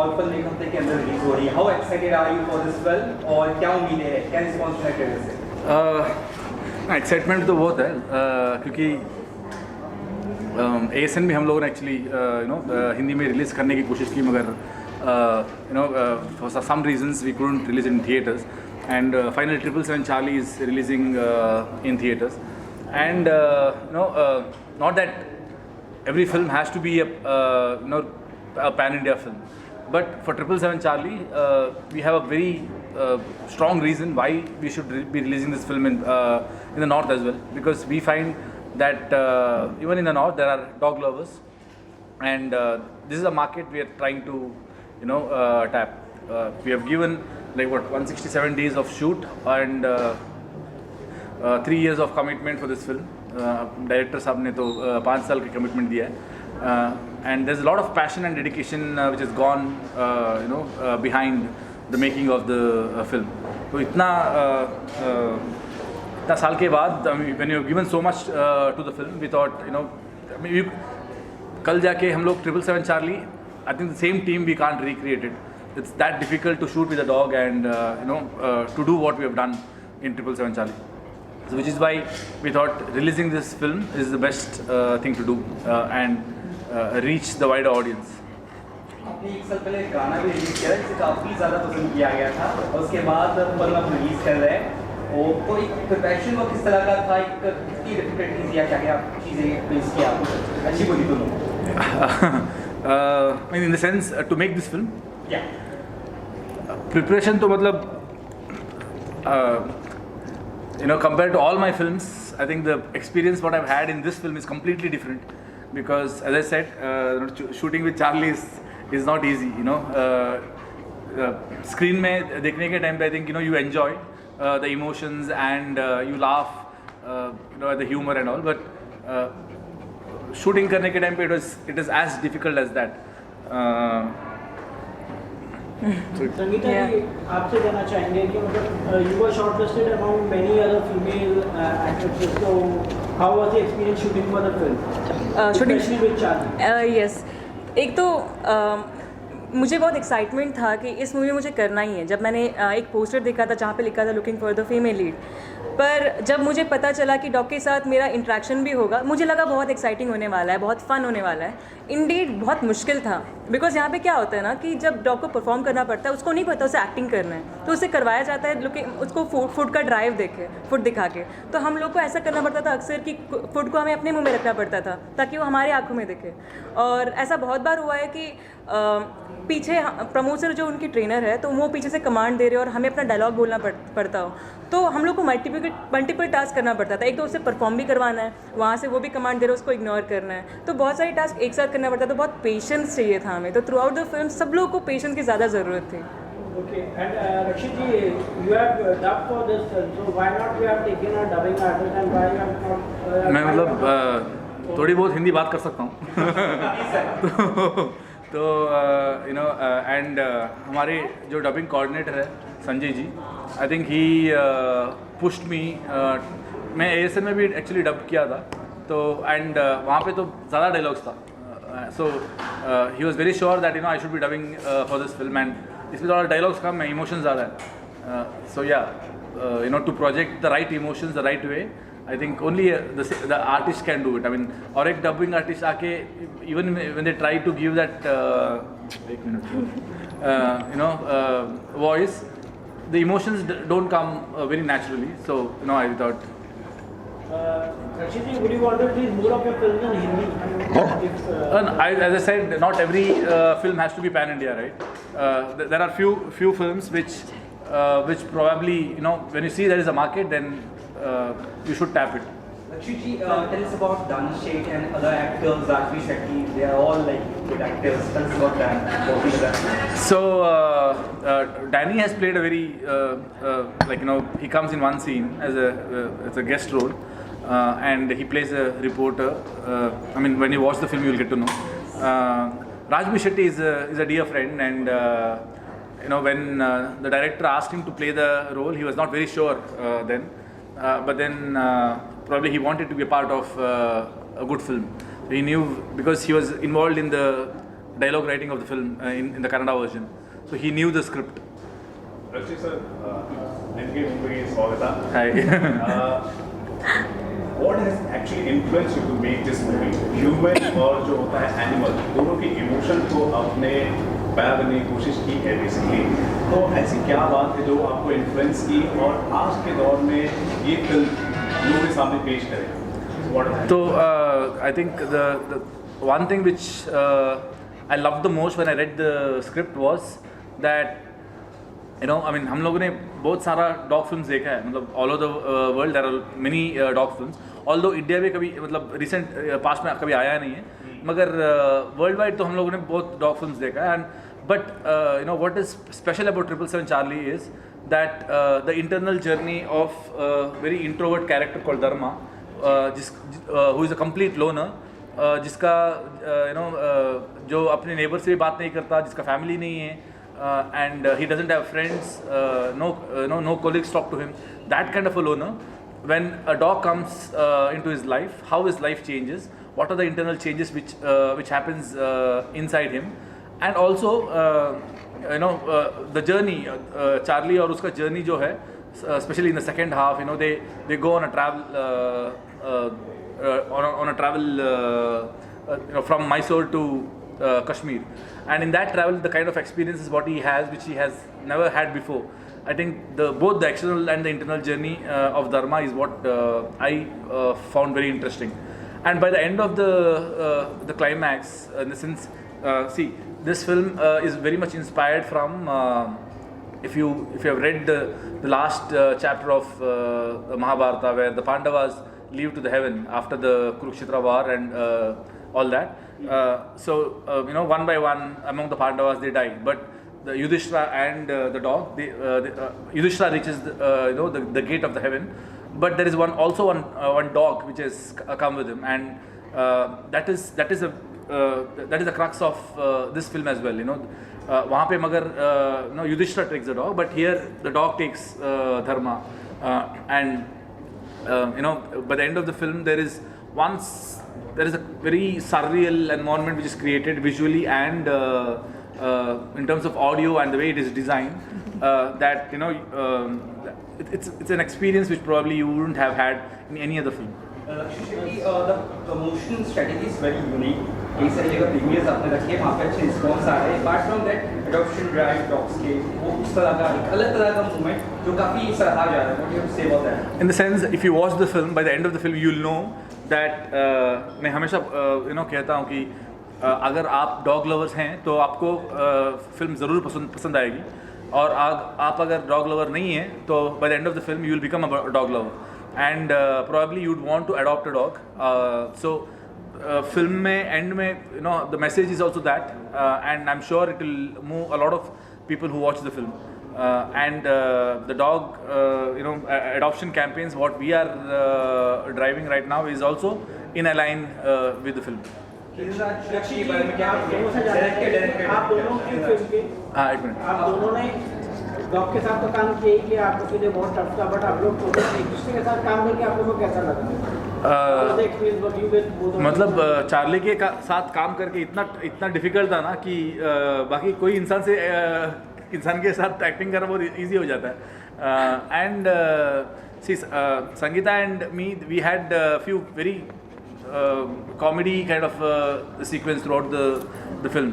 और फिल्म एक हफ्ते के अंदर रिलीज हो रही है. How excited are you for this film? और क्या उम्मीदें हैं? क्या रिस्पॉन्स है ट्रेलर से? एक्साइटमेंट तो बहुत है क्योंकि ASN भी हम लोगों ने एक्चुअली हिंदी में रिलीज़ करने की कोशिश की मगर for some reasons we couldn't release in theaters and finally 777 Charlie is releasing in theaters and not that every film has to be a pan-India film but for 777 Charlie we have a very strong reason why we should be releasing this film in the north as well because we find that even in the north there are dog lovers and this is a market we are trying to tap. We have given like 167 days of shoot and 3 years of commitment for this film. Director साहब ने तो 5 साल की commitment दिया है and there's a lot of passion and dedication which has gone behind the making of the film. तो इतना साल के बाद when you have given so much to the film we thought कल जाके हम लोग 777 Charlie I think the same team we can't recreate it. It's that difficult to shoot with a dog and to do what we have done in 777 Charlie. So which is why we thought releasing this film is the best thing to do and reach the wider audience. आपने एक साल पहले गाना भी release किया जिसे काफ़ी ज़्यादा पसंद किया गया था और उसके बाद फिल्म आप रिलीज कर रहे हैं और तो एक प्रिपरेशन वो किस तरह का था एक कितनी डिफिकल्टीज या क्या क्या चीज़ें फेस किया आपने अच्छी बोली दोनों in the sense to make this film yeah preparation तो मतलब compared to all my films I think the experience what I've had in this film is completely different because as I said shooting with Charlie is not easy screen में देखने के time पे I think you enjoy the emotions and you laugh at the humor and all but shooting करने के time पे it is as difficult as that. Sangeeta जी आपसे जानना चाहेंगे कि मतलब you were shortlisted among many other female actresses so how was the experience shooting for the film? Especially with Charlie. Yes एक तो मुझे बहुत एक्साइटमेंट था कि इस मूवी में मुझे करना ही है जब मैंने एक पोस्टर देखा था जहाँ पे लिखा था looking for the female lead पर जब मुझे पता चला कि डॉग के साथ मेरा इंटरेक्शन भी होगा मुझे लगा बहुत एक्साइटिंग होने वाला है बहुत फ़न होने वाला है इंडीड बहुत मुश्किल था बिकॉज यहाँ पे क्या होता है ना कि जब डॉग को परफॉर्म करना पड़ता है उसको नहीं पता उसे एक्टिंग करना है तो उसे करवाया जाता है लुकिंग उसको फूड का ड्राइव देखे फूड दिखा के तो हम लोग को ऐसा करना पड़ता था अक्सर कि फूड को हमें अपने मुंह में रखना पड़ता था ताकि वो हमारे आंखों में दिखे और ऐसा बहुत बार हुआ है कि पीछे प्रमोद सर जो उनकी ट्रेनर है तो वो पीछे से कमांड दे रहे हो और हमें अपना डायलॉग बोलना पड़ता हो तो हम लोग को मल्टीपल टास्क करना पड़ता था एक तो उसे परफॉर्म भी करवाना है वहाँ से वो भी कमांड दे रहे हो उसको इग्नोर करना है तो बहुत सारे टास्क एक साथ करना पड़ता तो बहुत पेशेंस चाहिए था हमें तो थ्रू आउट द फिल्म सब लोगों को पेशेंस की ज़्यादा ज़रूरत थी. Okay, and Rakshit ji, you have dubbed for this film, so why not you have taken a dubbing artist and why you have not? मैं मतलब थोड़ी बहुत हिंदी बात कर सकता हूँ तो एंड हमारे जो डबिंग कोऑर्डिनेटर है Sanjay ji I think he pushed me मैं ASN में भी एक्चुअली डब किया था तो एंड वहाँ पे तो ज़्यादा डायलॉग्स था so he was very sure that I should be dubbing for this film and इसमें थोड़ा डायलॉग्स कम है इमोशंस ज़्यादा है so yeah to project the right emotions the right way I think only the artist can do it. I mean और एक dubbing artist आके even when they try to give that voice the emotions don't come very naturally so I thought Rakshit ji, would you want to release more of your films in Hindi? As I said, not every film has to be pan-India, right? There are few films which probably when you see there is a market, then you should tap it. Rakshit ji, tell us about Rakshit Shetty and other actors. Rakshit Shetty, they are all like good actors. Tell us about them. Working with them. So Danny has played a very he comes in one scene as a guest role. And he plays a reporter. I mean, when you watch the film, you will get to know. Rakshit Shetty is a dear friend, and when the director asked him to play the role, he was not very sure then. But then probably he wanted to be a part of a good film. So he knew because he was involved in the dialogue writing of the film in the Kannada version. So he knew the script. Rakshit sir, Endgame movie Swagata. Hi. What has actually influenced you to make this movie? Human और जो होता है animal, दोनों की emotion को अपने पैर देने की कोशिश की है basically. तो ऐसी क्या बात है जो आपको influence की और आज के दौर में ये फिल्म लोगों के सामने पेश करेगा? What is that? So I think the one thing which I loved the most when I read the script was that I mean हम लोगों ने बहुत सारा डॉग फिल्म्स देखा है, मतलब all over the world there are many dog films, although India में कभी मतलब रिसेंट पास्ट में कभी आया नहीं है, मगर वर्ल्ड वाइड तो हम लोगों ने बहुत डॉग फिल्म्स देखा है. And but what is special about 777 Charlie is that the internal journey of very introvert character called Dharma, who is a complete loner, जिसका जो अपने नेबर से भी बात नहीं करता, जिसका फैमिली नहीं है, and he doesn't have friends, no colleagues talk to him, that kind of a loner. When a dog comes into his life, how his life changes, what are the internal changes which happens inside him, and also the journey, Charlie और उसका journey जो है, especially in the second half, they go on a travel on a travel from Mysore to Kashmir, and in that travel the kind of experiences what he has which he has never had before. I think both the external and the internal journey of Dharma is what I found very interesting. And by the end of the climax, in the sense, see, this film is very much inspired from if you have read the last chapter of the Mahabharata, where the Pandavas leave to the heaven after the Kurukshetra war and all that. So one by one among the Pandavas they die, but the Yudhishthira and the dog, Yudhishthira reaches the gate of the heaven, but there is one dog which has come with him, and that is the crux of this film as well. वहाँ पे मगर Yudhishthira takes the dog, but here the dog takes Dharma, and by the end of the film there is a very surreal environment which is created visually and in terms of audio and the way it is designed, that it's an experience which probably you wouldn't have had in any other film. Rakshit Shetty, the promotion strategy is very unique. कई सारी जगह premiers आपने रखे, वहाँ पे अच्छे response आ रहे हैं. Apart from that adoption drive dogs के वो उस तरह का एक अलग तरह का मूवमेंट जो काफ़ी सराहा जा रहा है. What do you have to say about that? In the sense, if you watch the film, by the end of the film you'll know that मैं हमेशा कहता हूँ कि अगर आप डॉग लवर्स हैं तो आपको फिल्म ज़रूर पसंद आएगी, और आप अगर डॉग लवर नहीं हैं तो by the end of the film you will become a dog lover, and probably you'd want to adopt a dog. So film में end में the message is also that, and I'm sure it will move a lot of people who watch the film, and the dog adoption campaigns what we are driving right now is also in line with the film. रक्षित जी, आप दोनों से जानते हैं, आप दोनों की film के, एक मिनट, आप दोनों ने डॉग के साथ तो काम किया ही किया, आपको के लिए बहुत टफ था, बट आप लोग एक दूसरे के साथ काम करके आप लोगों को कैसा लगा? मतलब चार्ली के साथ काम करके इतना डिफिकल्ट था ना कि बाकी कोई इंसान के साथ एक्टिंग करना बहुत इजी हो जाता है. And see Sangeeta and me, we had few very comedy kind of sequence throughout the film.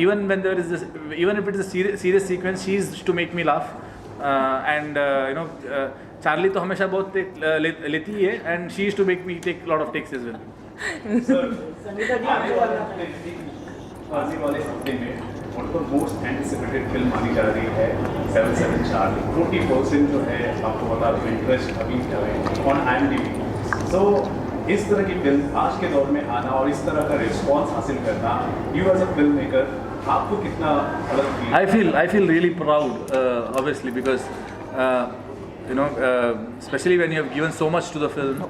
Even when there is even if it is a serious sequence, she is to make me laugh, and Charlie तो हमेशा बहुत लेती है, and she is to make me take a lot of takes as well. Sangeeta जी, आने वाले हफ्ते में one of the most anticipated film आने जा रही है 777 चार्ली. 40% जो है आपको बता दूं इंटरेस्ट अभी on IMDb. So इस तरह की फिल्म आज के दौर में आना और इस तरह का रिस्पॉन्स हासिल करना, you as a film maker, आपको कितना अलग feel? I feel really proud, obviously, because especially when you have given so much to the film,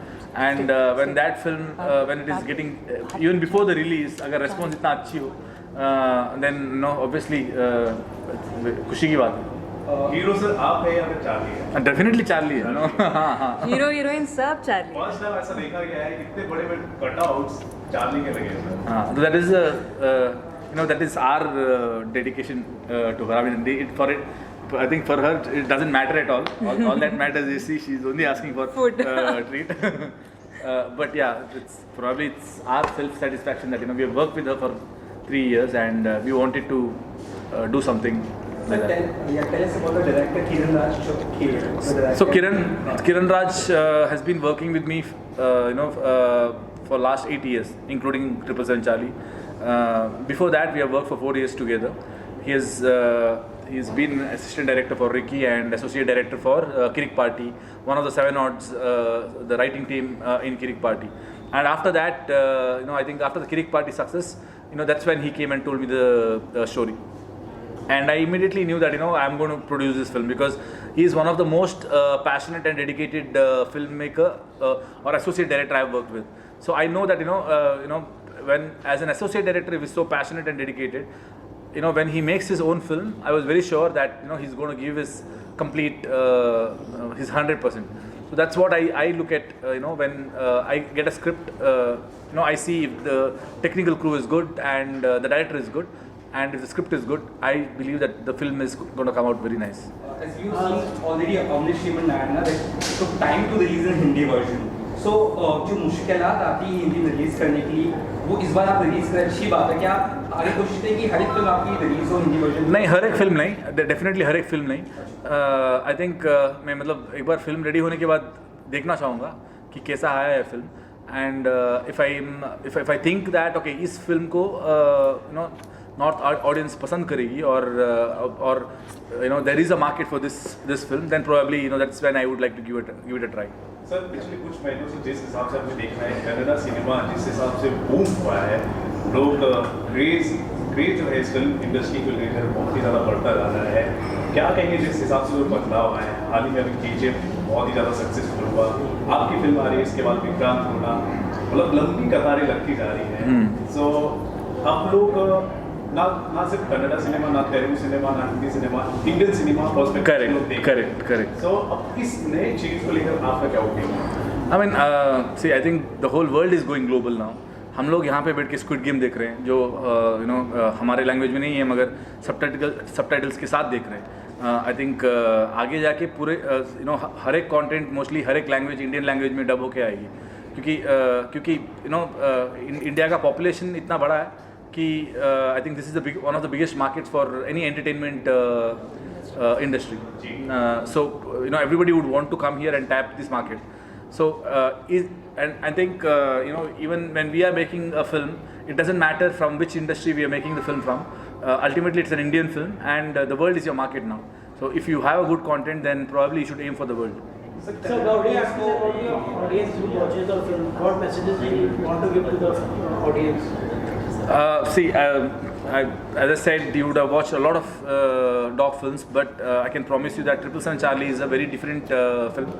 and when that film when it is getting even before the release, अगर response इतना अच्छी हो, then obviously खुशी की बात है. Hero sir आप है या फिर चार्ली है? डेफिनेटली चार्ली है. हीरो हीरोइन सब चार्ली. फर्स्ट टाइम ऐसा देखा गया है, इतने बड़े बड़े कटआउट्स चार्ली के लगे हैं. हाँ, तो that is that is our dedication to her. I mean, I think for her it doesn't matter at all. All that matters is she's only asking for Food. Treat. But yeah, it's our self-satisfaction that we have worked with her for 3 years and we wanted to do something. Tell us about the director Kiran Raj. So Kiran Raj has been working with me, for last 8 years, including 777 Charlie. Before that, we have worked for 4 years together. He's been assistant director for Ricky and associate director for Kirik Party, one of the 7 odds, the writing team in Kirik Party. And after that, I think after the Kirik Party success, that's when he came and told me the story. And I immediately knew that I'm going to produce this film because he is one of the most passionate and dedicated filmmaker or associate director I've worked with. So I know that when as an associate director he is so passionate and dedicated. When he makes his own film, I was very sure that he's going to give his complete his 100%. So that's what I look at. When I get a script, I see if the technical crew is good and the director is good. And if the script is good, I believe that the film is going to come out very nice. As you've seen already, Amnish Nayana that took time to release in Hindi version. So, जो मुश्किलात आती है हिंदी में release करने के लिए, वो इस बार आप रिलीज करें अच्छी बात है क्या आप आगे कोशिश करें कि हर एक फिल्म आपकी रिलीज हो हिंदी वर्जन? नहीं, हर एक फिल्म नहीं, डेफिनेटली हर एक फिल्म नहीं. आई थिंक मैं मतलब एक बार फिल्म रेडी होने के बाद देखना चाहूँगा कि कैसा आया है फिल्म. And if I think that okay इस फिल्म को नॉर्थ ऑडियंस पसंद करेगी और there is a market for this film, then probably that's when I would like to give it a try. Sir, पिछले कुछ महीनों से जिस हिसाब से हमने देखा है कन्नड़ा सिनेमा जिस हिसाब से बूम हुआ है, लोग क्रेज जो है इस फिल्म इंडस्ट्री को लेकर बहुत ही ज़्यादा बढ़ता जा रहा है. क्या कहेंगे जिस हिसाब से वो बदलाव आए? हाल ही में अभी KGF बहुत ही ज़्यादा सक्सेसफुल हुआ, आपकी फिल्म आ रही है, इसके बाद विक्रांत होना, मतलब लंबी कतारें लगती जा रही हैं. सो आप लोग ना सिर्फ कन्नड़ा सिनेमा, ना तेलुगु सिनेमा, ना Hindi cinema, Indian cinema correct. So अब इस नए चीज़ को लेकर आपका क्या opinion? I mean see I think the whole world is going global now. हम लोग यहाँ पे बैठ के स्क्विड गेम देख रहे हैं जो हमारे लैंग्वेज में नहीं है मगर सबटाइटल्स के साथ देख रहे हैं. आई थिंक आगे जाके पूरे हर एक कंटेंट मोस्टली हर एक लैंग्वेज इंडियन लैंग्वेज में डब होके आएगी क्योंकि इंडिया का पॉपुलेशन इतना बड़ा है कि I think this is one of the biggest markets for any entertainment industry. So everybody would want to come here and tap this market. So and I think even when we are making a film, it doesn't matter from which industry we are making the film from. Ultimately, it's an Indian film, and the world is your market now. So if you have a good content, then probably you should aim for the world. So, audience who watches the film, what messages do you want to give to the audience? As I said, you would have watched a lot of dog films, but I can promise you that 777 Charlie is a very different film,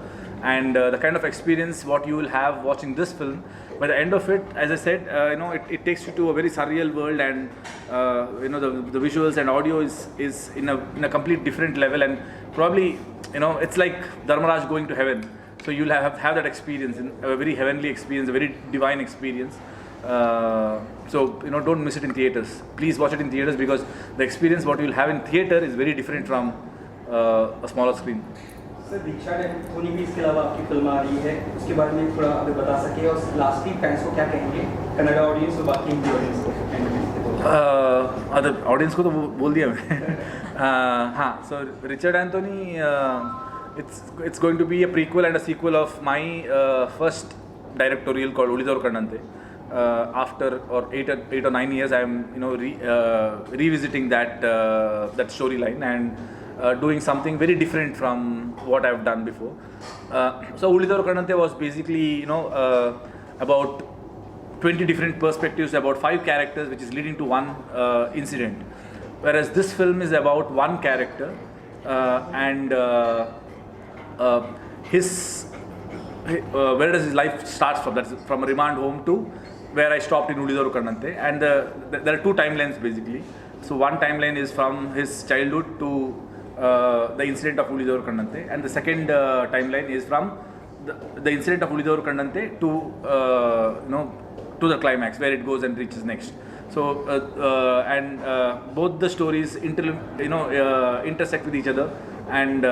and the kind of experience what you will have watching this film, by the end of it, as I said, it takes you to a very surreal world, and the visuals and audio is in a complete different level, and probably it's like Dharmaraj going to heaven. So you'll have that experience, a very heavenly experience, a very divine experience. So don't miss it in theaters. Please watch it in theaters because the experience what you'll have in theater is very different from a smaller screen. Sir, Diksha Dhoni भी इसके अलावा आपकी film आ रही है, उसके बारे में थोड़ा अगर बता सके और लास्टली फैंस को क्या कहेंगे, कन्नड़ा ऑडियंस और बाकी हिंदी ऑडियंस को? अदर ऑडियंस को तो बोल दिया मैं. हाँ, so Richard Anthony, it's going to be a prequel and a sequel of my first directorial called Ulidor Kannante. After 8 or 9 years, I am revisiting that storyline and doing something very different from what I've done before. So Ulidor Kannante was basically about 20 different perspectives about 5 characters, which is leading to one incident. Whereas this film is about one character and where does his life starts from? That's from a remand home to where I stopped in Ulidor Kannante, and there are 2 timelines basically. So one timeline is from his childhood to the incident of Ulidor Kannante, and the second timeline is from the incident of Ulidor Kannante to to the climax where it goes and reaches next. So and both the stories intersect with each other, and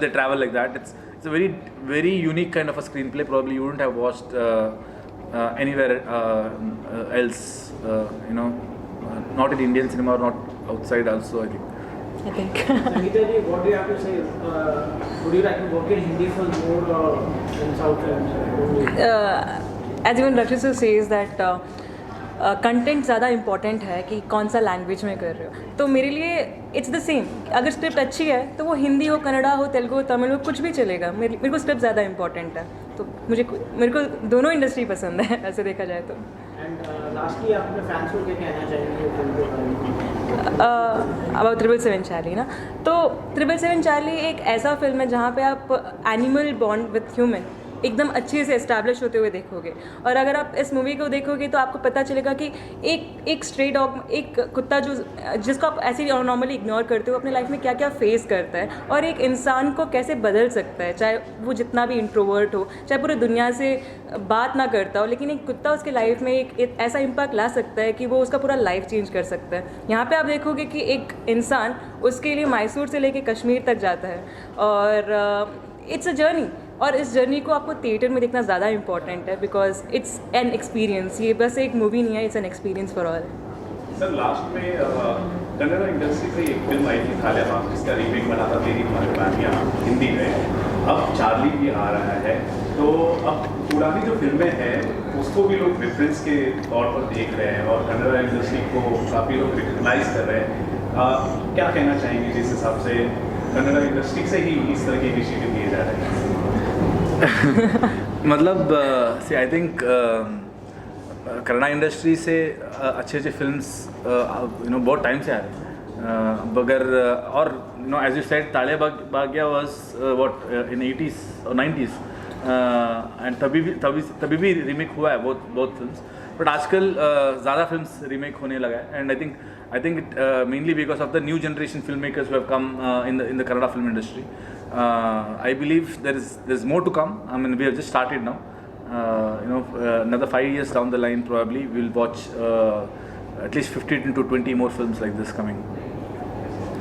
they travel like that. It's a very very unique kind of a screenplay. Probably you wouldn't have watched anywhere else. Not in Indian cinema or not outside also, I think. Sangeetha ji, what do you have to say? Would you like to work in Hindi films more or in South films? As even Rakshit sir says that content ज़्यादा important है कि कौन सा language में कर रहे हो. तो मेरे लिए इट्स द सेम. अगर स्क्रिप्ट अच्छी है तो वो हिंदी हो, कन्नड़ा हो, तेलुगु हो, तमिल हो, कुछ भी चलेगा. मेरे को स्क्रिप्ट ज़्यादा इंपॉर्टेंट है. तो मेरे को दोनों इंडस्ट्री पसंद है ऐसे देखा जाए तो. एंड लास्टली आप अपने फैंस को क्या कहना चाहेंगे फिल्म के बारे में? अबाउट 777 चार्ली ना, तो 777 चार्ली एक ऐसा फिल्म है जहाँ पे आप एनिमल बॉन्ड विथ ह्यूमन एकदम अच्छे से एस्टैब्लिश होते हुए देखोगे. और अगर आप इस मूवी को देखोगे तो आपको पता चलेगा कि एक स्ट्रे डॉग, एक कुत्ता जिसको आप ऐसे नॉर्मली इग्नोर करते हो, अपने लाइफ में क्या क्या फेस करता है और एक इंसान को कैसे बदल सकता है, चाहे वो जितना भी इंट्रोवर्ट हो, चाहे पूरी दुनिया से बात ना करता हो, लेकिन एक कुत्ता उसके लाइफ में एक ऐसा इम्पैक्ट ला सकता है कि वो उसका पूरा लाइफ चेंज कर सकता है. यहाँ पे आप देखोगे कि एक इंसान उसके लिए मैसूर से लेके कश्मीर तक जाता है और इट्स अ जर्नी. और इस जर्नी को आपको थिएटर में देखना ज़्यादा इंपॉर्टेंट है बिकॉज इट्स एन एक्सपीरियंस. ये बस एक मूवी नहीं है, it's an experience for all. Sir last में कन्नड़ा इंडस्ट्री से एक फिल्म आई थी थाले बाग, जिसका रीमेक बना था तेरी महारानियाँ हिंदी में. अब चार्ली भी आ रहा है, तो अब पुरानी जो फिल्में हैं उसको भी लोग रेफरेंस के तौर पर देख रहे हैं और कन्नड़ा इंडस्ट्री को काफ़ी लोग रिकग्नाइज कर रहे हैं. क्या कहना चाहेंगे जिस हिसाब से कन्नड़ा इंडस्ट्री से ही इस तरह के इनिशिएटिव लिए जा रहे हैं? मतलब आई थिंक कन्नड़ा इंडस्ट्री से अच्छे फिल्म्स बहुत टाइम से आ रहे हैं. बगर और एज यू सेड ताले बागिया वाज व्हाट इन 80s और 90s एंड तभी भी रीमेक हुआ है बहुत फिल्म्स. बट आजकल ज़्यादा फिल्म्स रीमेक होने लगा है. And I think it mainly because of the new generation film makers who have come in the Kannada film industry. I believe there's more to come. I mean, we have just started now. Another 5 years down the line, probably we'll watch at least 15 to 20 more films like this coming.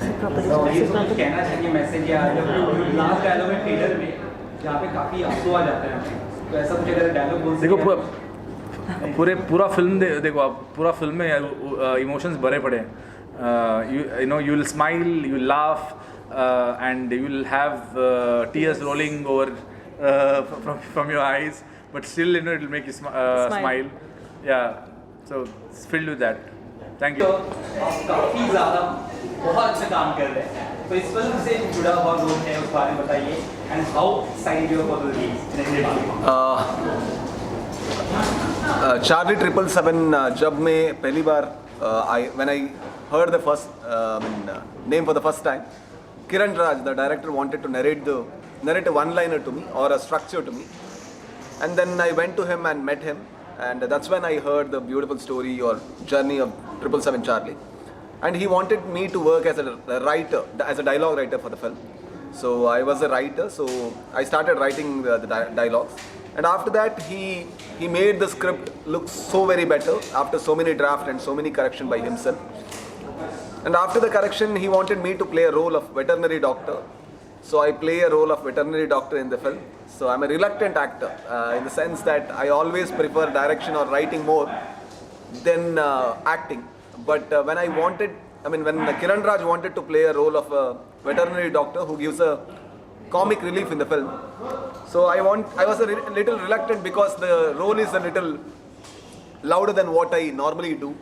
कहना चाहिए message या last dialogue में trailer में जहाँ पे काफी आंसू आ जाते हैं, तो ऐसा कुछ अगर डायलॉग बोल देखो पूरा फिल्म देखो आप पूरा फिल्म में इमोशंस भरे पड़े हैं. You will smile, you will laugh. And you will have tears rolling over from your eyes, but still it will make you smile. Yeah, so it's filled with that. Thank you. तो आप काफ़ी ज़्यादा बहुत अच्छा काम कर रहे हैं, तो इस फिल्म से जुड़ा हुआ लोग है उस बारे में बताइए. And how excited you are for the release? Charlie 777 जब मैं पहली बार when I heard the first name for the first time, Kiran Raj, the director, wanted to narrate a one-liner to me or a structure to me, and then I went to him and met him, and that's when I heard the beautiful story or journey of 777 Charlie, and he wanted me to work as a writer, as a dialogue writer for the film. So I was a writer, so I started writing the dialogues, and after that he made the script look so very better after so many drafts and so many corrections by himself. And after the correction, he wanted me to play a role of veterinary doctor. So I play a role of veterinary doctor in the film. So I'm a reluctant actor in the sense that I always prefer direction or writing more than acting. But when Kiran Raj wanted to play a role of a veterinary doctor who gives a comic relief in the film, so I was a little reluctant because the role is a little louder than what I normally do.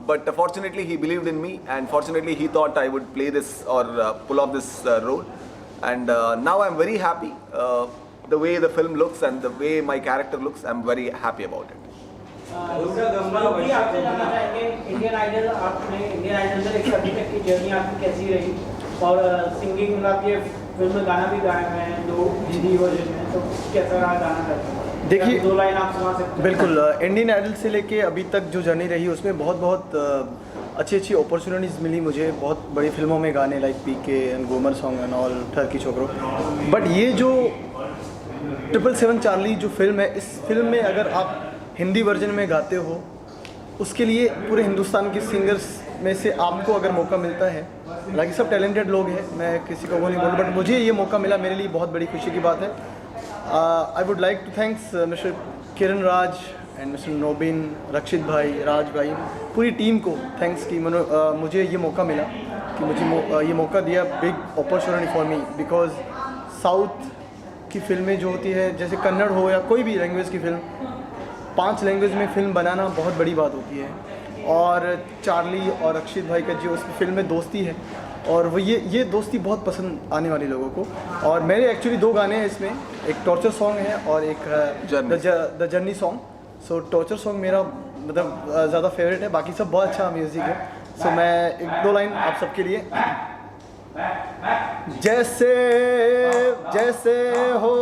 But fortunately he believed in me, and fortunately he thought I would play this or pull off this role. And now I'm very happy the way the film looks and the way my character looks. I'm very happy about it. आपसे जानना चाहेंगे Indian idol से लेकर अभी तक की journey आपकी कैसी रही, और सिंगिंग में आपके फिल्म में गाना भी गाए हुए हैं 2 हिंदी वर्जन में, तो कैसा रहा गाना करते हैं? देखिए 2 लाइन आप सुना सकते हैं? बिल्कुल. इंडियन आइडल से लेके अभी तक जो जर्नी रही उसमें बहुत अच्छी अपॉर्चुनिटीज़ मिली मुझे बहुत बड़ी फिल्मों में गाने, like PK and Ghoomar song and all, Tharki Chokro. But ये जो 777 चार्ली जो फिल्म है, इस फिल्म में अगर आप हिंदी वर्जन में गाते हो उसके लिए पूरे हिंदुस्तान के सिंगर्स में से आपको अगर मौका मिलता है, हालांकि सब टैलेंटेड लोग हैं, मैं किसी को वो नहीं बोलूँ, बट मुझे ये मौका मिला, मेरे लिए बहुत बड़ी खुशी की बात है. I would like to thanks mister Kiran Raj and mister Nobin, Rakshit भाई, राज भाई, पूरी टीम को थैंक्स कि मुझे ये मौका मिला, कि मुझे ये मौका दिया. Big opportunity for me, because south की फिल्में जो होती है, जैसे कन्नड़ हो या कोई भी लैंग्वेज की फिल्म, 5 लैंग्वेज में फिल्म बनाना बहुत बड़ी बात होती है. और चार्ली और रक्षित भाई का जो उस फिल्म में दोस्ती है, और वो ये दोस्ती बहुत पसंद आने वाले लोगों को. और मेरे एक्चुअली 2 गाने हैं इसमें, एक टॉर्चर सॉन्ग है और एक the journey song. So torture song मेरा मतलब ज़्यादा फेवरेट है, बाकी सब बहुत अच्छा म्यूज़िक है. सो मैं 1-2 लाइन आप सबके लिए. जैसे जैसे हो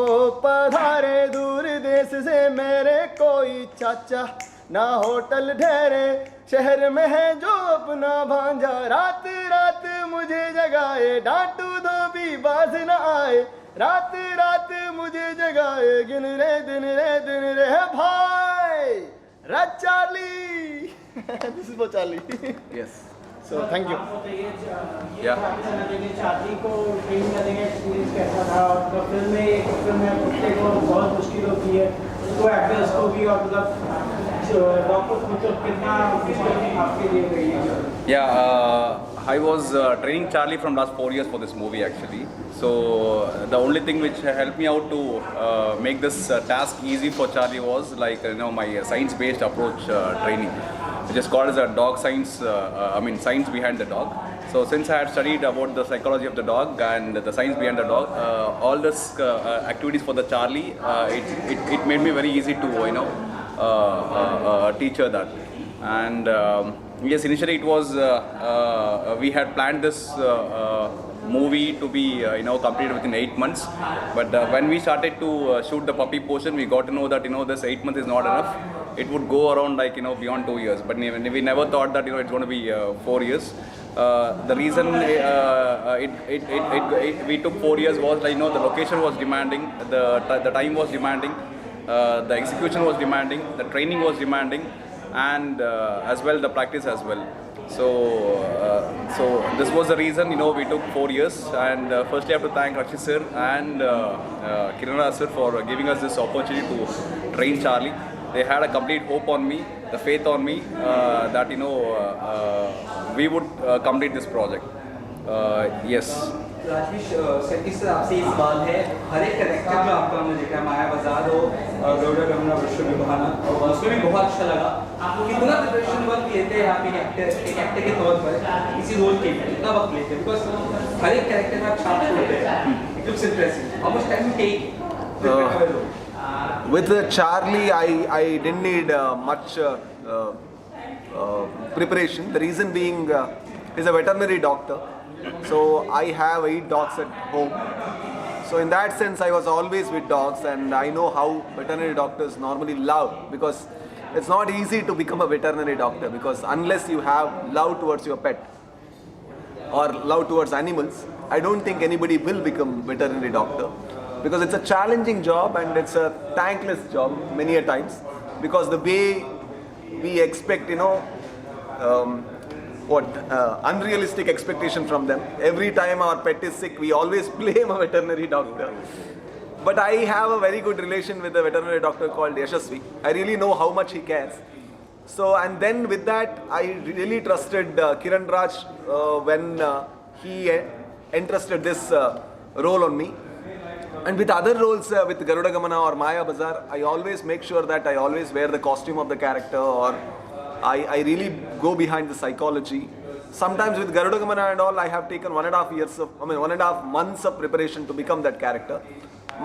पधारे दूर देश से मेरे कोई चाचा, ना होटल ठहरे शहर में है जो अपना भांजा, रात रात मुझे जगाए डांटू दो भी बाज न आए, रात रात मुझे जगाए गिन रे दिन रे भाई Charlie. This is for Charlie. Yes. So thank you. Yeah. Charlie को ट्रेनिंग करने का एक्सपीरियंस कैसा था? और फिल्म में एक फिल्म में कुत्ते को बहुत मुश्किल होती है, उसको एक्टर्स को भी, और मतलब डॉक्टर को कितना मुश्किल आपके लिए गई है? Yeah, I was training Charlie from last 4 years for this movie actually. So the only thing which helped me out to make this task easy for Charlie was like my science-based approach training, which is called as a dog science. Science behind the dog. So since I had studied about the psychology of the dog and the science behind the dog, all this activities for the Charlie, it made me very easy to teach her that. And yes, initially it was we had planned this movie to be completed within 8 months, but when we started to shoot the puppy portion, we got to know that this 8 months is not enough. It would go around like beyond 2 years, but we never thought that it's going to be 4 years. The reason we took 4 years was like the location was demanding, the time was demanding, the execution was demanding, the training was demanding, and as well the practice as well. So this was the reason we took 4 years. And firstly I have to thank Rakshit sir and Kiran sir for giving us this opportunity to train Charlie. They had a complete hope on me, the faith on me that we would complete this project. Yes. Rajesh Shetty sir, आपसे इस बात है, हर एक character जो आपका हमने देखा, माया बाजार हो, गरुड़ा गमना, वृषभ विवाहना, उसमें भी बहुत अच्छा लगा. कितना प्रिपरेशन वक्त लेते हैं आप एक एक्टर के तौर पर किसी रोल के लिए, कितना वक्त लेते हैं? बिकॉज हर एक कैरेक्टर में आप छाप होते हैं. It looks interesting. How much time you take? With Charlie, I didn't need much preparation. The reason being, he's a veterinary doctor. So I have 8 dogs at home. So in that sense, I was always with dogs, and I know how veterinary doctors normally love, because it's not easy to become a veterinary doctor, because unless you have love towards your pet or love towards animals, I don't think anybody will become veterinary doctor, because it's a challenging job and it's a thankless job many a times, because the way we expect, unrealistic expectation from them. Every time our pet is sick, we always blame a veterinary doctor. But I have a very good relation with a veterinary doctor called Yashasvi. I really know how much he cares. So, and then with that, I really trusted Kiran Raj when he entrusted this role on me. And with other roles, with Garuda Gamana or Maya Bazaar, I always make sure that I always wear the costume of the character, or I really go behind the psychology. Sometimes with Garuda Gamana and all, I have taken 1.5 months of preparation to become that character.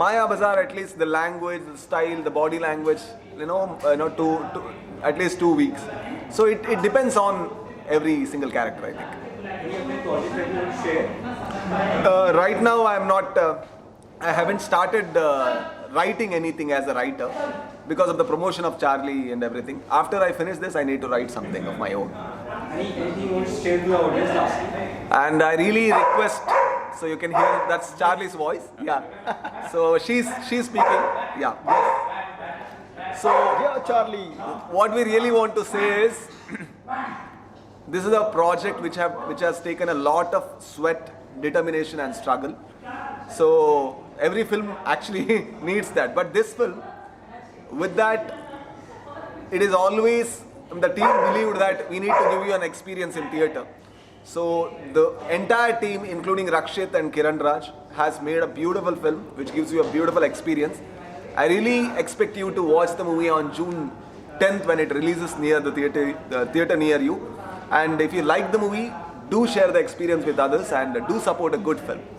Maya Bazaar, at least the language, the style, the body language, to at least 2 weeks. So it depends on every single character, I think. Right now, I haven't started writing anything as a writer, because of the promotion of Charlie and everything. After I finish this, I need to write something of my own. Anything you want to share to our audience lastly? And I really request, so you can hear, that's Charlie's voice. Yeah. So she's speaking. Yeah. So Yeah, Charlie. what we really want to say is this is a project which has taken a lot of sweat, determination and struggle. So every film actually needs that, but this film, with that, it is always, the team believed that we need to give you an experience in theatre. So the entire team, including Rakshit and Kiran Raj, has made a beautiful film which gives you a beautiful experience. I really expect you to watch the movie on June 10th when it releases near the theatre near you. And if you like the movie, do share the experience with others and do support a good film. Thank you.